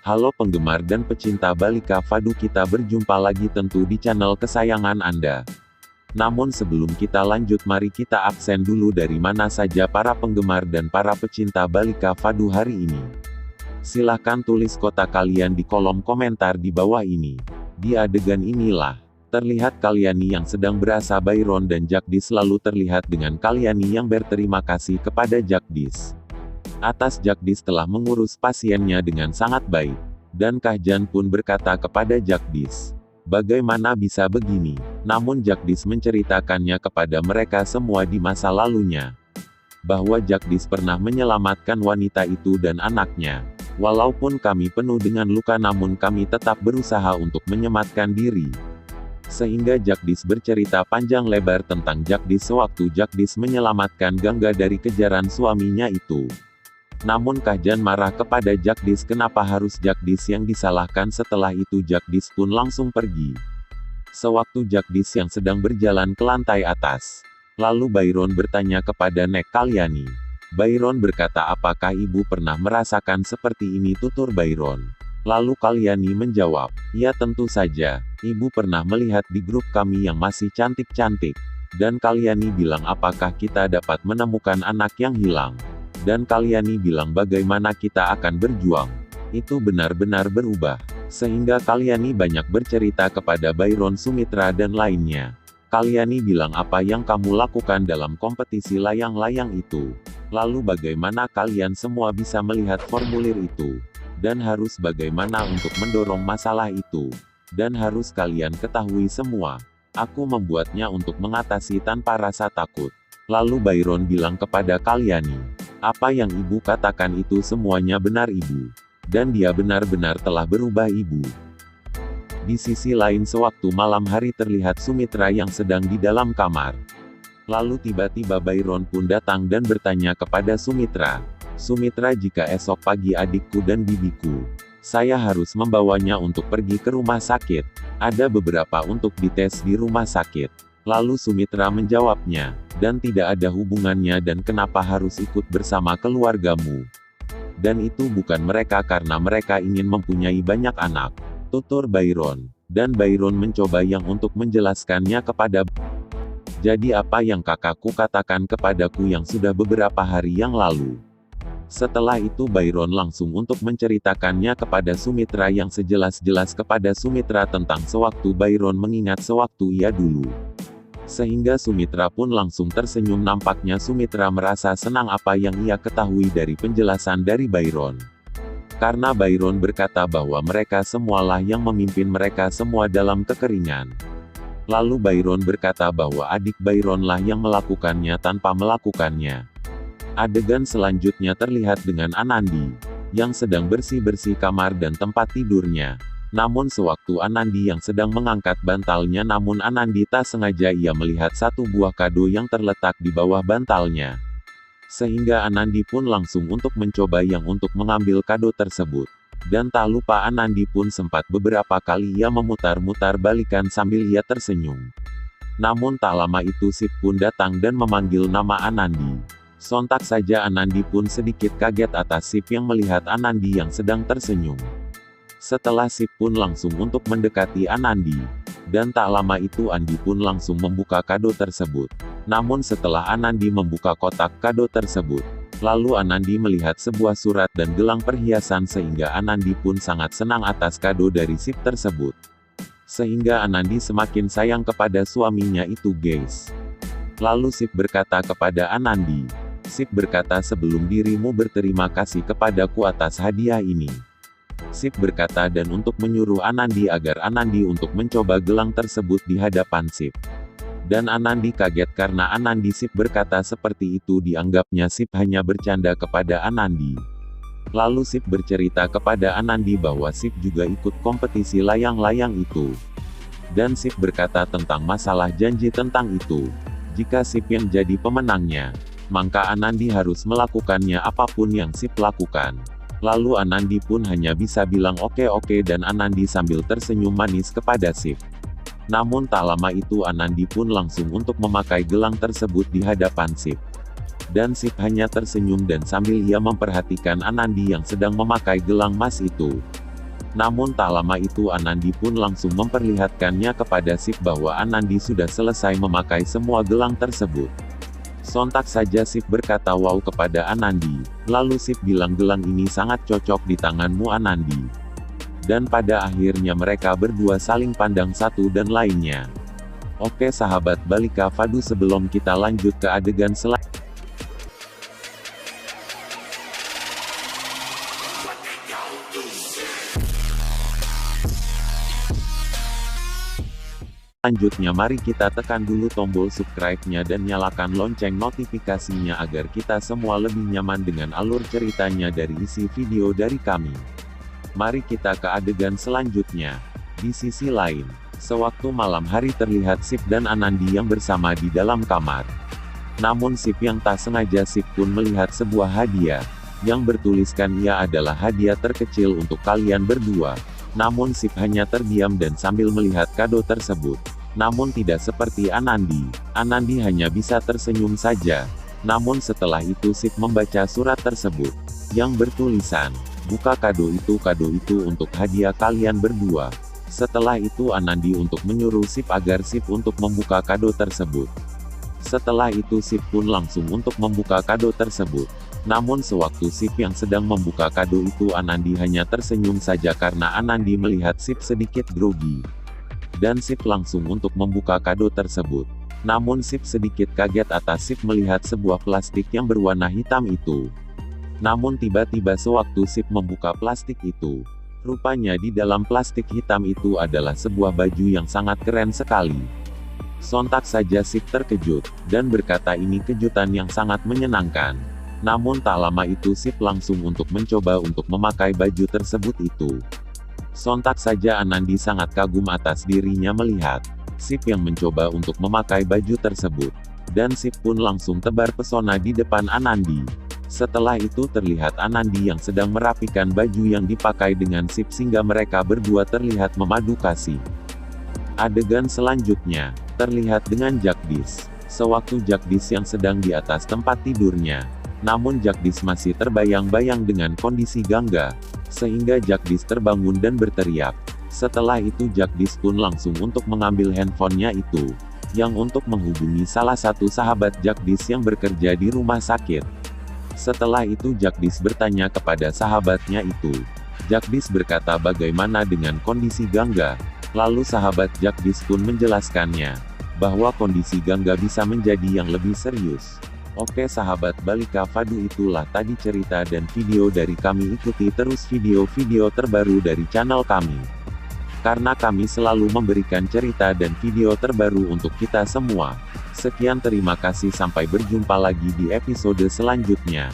Halo penggemar dan pecinta Balika Fadu, kita berjumpa lagi tentu di channel kesayangan Anda. Namun sebelum kita lanjut, mari kita absen dulu dari mana saja para penggemar dan para pecinta Balika Fadu hari ini. Silahkan tulis kota kalian di kolom komentar di bawah ini. Di adegan inilah, terlihat Kalyani yang sedang berasa Byron dan Jagdis lalu terlihat dengan Kalyani yang berterima kasih kepada Jagdis. Atas Jagdis telah mengurus pasiennya dengan sangat baik. Dan Kahjan pun berkata kepada Jagdis, bagaimana bisa begini? Namun Jagdis menceritakannya kepada mereka semua di masa lalunya. Bahwa Jagdis pernah menyelamatkan wanita itu dan anaknya. Walaupun kami penuh dengan luka namun kami tetap berusaha untuk menyematkan diri. Sehingga Jagdis bercerita panjang lebar tentang Jagdis sewaktu Jagdis menyelamatkan Gangga dari kejaran suaminya itu. Namun Kahjan marah kepada Jagdis, kenapa harus Jagdis yang disalahkan. Setelah itu Jagdis pun langsung pergi. Sewaktu Jagdis yang sedang berjalan ke lantai atas. Lalu Byron bertanya kepada Nek Kalyani. Byron berkata, apakah ibu pernah merasakan seperti ini? Tutur Byron. Lalu Kalyani menjawab, ya tentu saja, ibu pernah melihat di grup kami yang masih cantik-cantik. Dan Kalyani bilang, apakah kita dapat menemukan anak yang hilang? Dan Kalyani bilang, bagaimana kita akan berjuang? Itu benar-benar berubah. Sehingga Kalyani banyak bercerita kepada Byron, Sumitra dan lainnya. Kalyani bilang, apa yang kamu lakukan dalam kompetisi layang-layang itu? Lalu bagaimana kalian semua bisa melihat formulir itu? Dan harus bagaimana untuk mendorong masalah itu? Dan harus kalian ketahui semua. Aku membuatnya untuk mengatasi tanpa rasa takut. Lalu Byron bilang kepada Kalyani, apa yang ibu katakan itu semuanya benar ibu. Dan dia benar-benar telah berubah ibu. Di sisi lain sewaktu malam hari terlihat Sumitra yang sedang di dalam kamar. Lalu tiba-tiba Byron pun datang dan bertanya kepada Sumitra. Sumitra, jika esok pagi adikku dan bibiku, saya harus membawanya untuk pergi ke rumah sakit. Ada beberapa untuk dites di rumah sakit. Lalu Sumitra menjawabnya, dan tidak ada hubungannya dan kenapa harus ikut bersama keluargamu? Dan itu bukan mereka karena mereka ingin mempunyai banyak anak. Tutur Byron. Dan Byron mencoba yang untuk menjelaskannya kepada. Jadi apa yang kakakku katakan kepadaku yang sudah beberapa hari yang lalu? Setelah itu Byron langsung untuk menceritakannya kepada Sumitra yang sejelas-jelas kepada Sumitra tentang sewaktu Byron mengingat sewaktu ia dulu. Sehingga Sumitra pun langsung tersenyum, nampaknya Sumitra merasa senang apa yang ia ketahui dari penjelasan dari Byron. Karena Byron berkata bahwa mereka semualah yang memimpin mereka semua dalam kekeringan. Lalu Byron berkata bahwa adik Byronlah yang melakukannya tanpa melakukannya. Adegan selanjutnya terlihat dengan Anandi, yang sedang bersih-bersih kamar dan tempat tidurnya. Namun sewaktu Anandi yang sedang mengangkat bantalnya, namun Anandi tak sengaja ia melihat satu buah kado yang terletak di bawah bantalnya. Sehingga Anandi pun langsung untuk mencoba yang untuk mengambil kado tersebut. Dan tak lupa Anandi pun sempat beberapa kali ia memutar-mutar balikan sambil ia tersenyum. Namun tak lama itu Sip pun datang dan memanggil nama Anandi. Sontak saja Anandi pun sedikit kaget atas Sip yang melihat Anandi yang sedang tersenyum. Setelah Sip pun langsung untuk mendekati Anandi. Dan tak lama itu Andi pun langsung membuka kado tersebut. Namun setelah Anandi membuka kotak kado tersebut, lalu Anandi melihat sebuah surat dan gelang perhiasan sehingga Anandi pun sangat senang atas kado dari Sip tersebut. Sehingga Anandi semakin sayang kepada suaminya itu guys. Lalu Sip berkata kepada Anandi. Sip berkata, sebelum dirimu berterima kasih kepadaku atas hadiah ini. Sip berkata dan untuk menyuruh Anandi agar Anandi untuk mencoba gelang tersebut di hadapan Sip. Dan Anandi kaget karena Anandi Sip berkata seperti itu dianggapnya Sip hanya bercanda kepada Anandi. Lalu Sip bercerita kepada Anandi bahwa Sip juga ikut kompetisi layang-layang itu. Dan Sip berkata tentang masalah janji tentang itu. Jika Sip yang jadi pemenangnya, maka Anandi harus melakukannya apapun yang Sip lakukan. Lalu Anandi pun hanya bisa bilang oke dan Anandi sambil tersenyum manis kepada Sip. Namun tak lama itu Anandi pun langsung untuk memakai gelang tersebut di hadapan Sip. Dan Sip hanya tersenyum dan sambil ia memperhatikan Anandi yang sedang memakai gelang emas itu. Namun tak lama itu Anandi pun langsung memperlihatkannya kepada Sip bahwa Anandi sudah selesai memakai semua gelang tersebut. Sontak saja Sip berkata wow kepada Anandi. Lalu Sip bilang gelang ini sangat cocok di tanganmu Anandi. Dan pada akhirnya mereka berdua saling pandang satu dan lainnya. Oke sahabat Balika Fadu, sebelum kita lanjut ke adegan selanjutnya, mari kita tekan dulu tombol subscribe-nya dan nyalakan lonceng notifikasinya agar kita semua lebih nyaman dengan alur ceritanya dari isi video dari kami. Mari kita ke adegan selanjutnya. Di sisi lain, sewaktu malam hari terlihat Sip dan Anandi yang bersama di dalam kamar. Namun Sip yang tak sengaja Sip pun melihat sebuah hadiah, yang bertuliskan ia adalah hadiah terkecil untuk kalian berdua. Namun Sip hanya terdiam dan sambil melihat kado tersebut. Namun tidak seperti Anandi. Anandi hanya bisa tersenyum saja. Namun setelah itu Sip membaca surat tersebut, yang bertulisan, buka kado itu untuk hadiah kalian berdua. Setelah itu Anandi untuk menyuruh Sip agar Sip untuk membuka kado tersebut. Setelah itu Sip pun langsung untuk membuka kado tersebut. Namun sewaktu Sip yang sedang membuka kado itu Anandi hanya tersenyum saja karena Anandi melihat Sip sedikit grogi. Dan Sip langsung untuk membuka kado tersebut. Namun Sip sedikit kaget atas Sip melihat sebuah plastik yang berwarna hitam itu. Namun tiba-tiba sewaktu Sip membuka plastik itu, rupanya di dalam plastik hitam itu adalah sebuah baju yang sangat keren sekali. Sontak saja Sip terkejut, dan berkata ini kejutan yang sangat menyenangkan. Namun tak lama itu Sip langsung untuk mencoba untuk memakai baju tersebut itu. Sontak saja Anandi sangat kagum atas dirinya melihat Sip yang mencoba untuk memakai baju tersebut. Dan Sip pun langsung tebar pesona di depan Anandi. Setelah itu terlihat Anandi yang sedang merapikan baju yang dipakai dengan Sip sehingga mereka berdua terlihat memadu kasih. Adegan selanjutnya, terlihat dengan Jagdish. Sewaktu Jagdish yang sedang di atas tempat tidurnya. Namun Jagdish masih terbayang-bayang dengan kondisi Gangga. Sehingga Jagdish terbangun dan berteriak. Setelah itu Jagdish pun langsung untuk mengambil handphonenya itu. Yang untuk menghubungi salah satu sahabat Jagdish yang bekerja di rumah sakit. Setelah itu Jagdish bertanya kepada sahabatnya itu. Jagdish berkata bagaimana dengan kondisi Gangga. Lalu sahabat Jagdish pun menjelaskannya. Bahwa kondisi Gangga bisa menjadi yang lebih serius. Oke sahabat Balika Fadu, itulah tadi cerita dan video dari kami. Ikuti terus video-video terbaru dari channel kami. Karena kami selalu memberikan cerita dan video terbaru untuk kita semua. Sekian, terima kasih, sampai berjumpa lagi di episode selanjutnya.